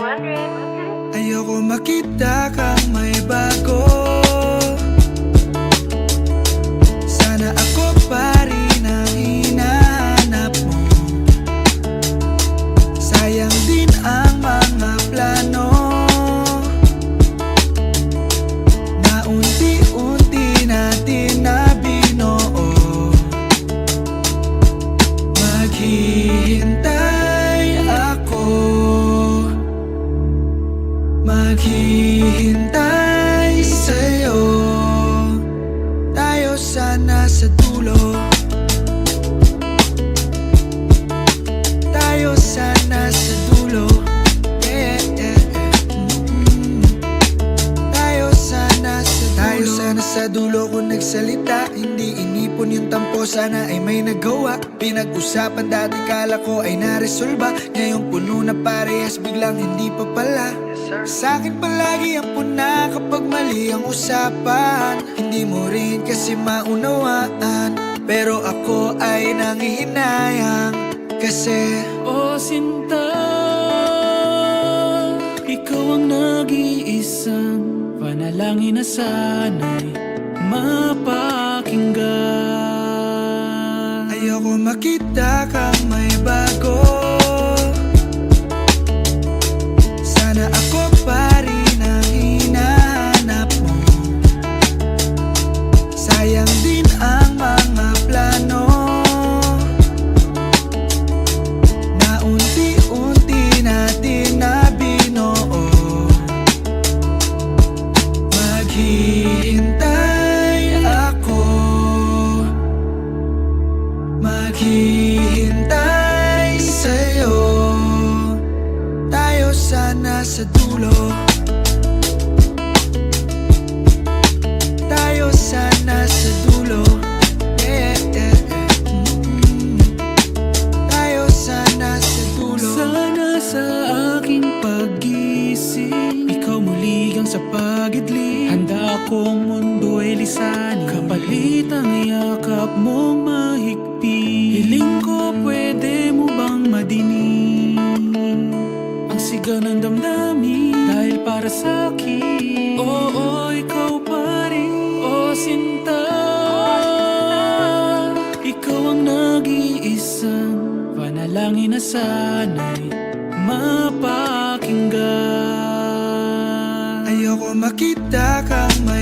Ayoko makita kang may bago. Sana ako pa rin ang hinahanap mo. Sayang din ang mga plano na unti-unti natin na binuo. Maghihintay ako, maghihintay sa'yo. Tayo sana sa dulo, tayo sana sa dulo. Yeah, yeah, Tayo sana sa dulo. Tayo sana sa dulo. Kung nagsalita, hindi inipon yung tampo, sana ay may nagawa. Pinag-usapan dati kala ko ay naresolba, ngayong puno na parehas biglang hindi pa pala. Sa'kin palagi ang puna kapag mali ang usapan. Hindi mo rin kasi maunawaan, pero ako ay nangihinayang kasi Sinta, ikaw ang nag-iisang panalangin na sana'y mapakinggan. ayoko makita kang may bago. Sana ako pa rin ang hinahanap mo. Sayang din ang mga plano na unti-unti natin na binuo. Maghihintay ako, maghihintay sa'yo. Tayo sana sa dulo, tayo sana sa dulo. Yeah, yeah, Tayo sana sa dulo. Sana sa aking pag-gising, ikaw muli ang sa pagidling. Handa akong mundo ay lisanin, kapalit ang yakap mong mahigpit. Hiling ko pwede mo bang madinig ang sigaw ng damdamin dahil para sa'kin. Oo, ikaw pa rin. Sinta, ikaw ang nag-iisang panalangin na sana'y mapakinggan. Ayoko makita kang may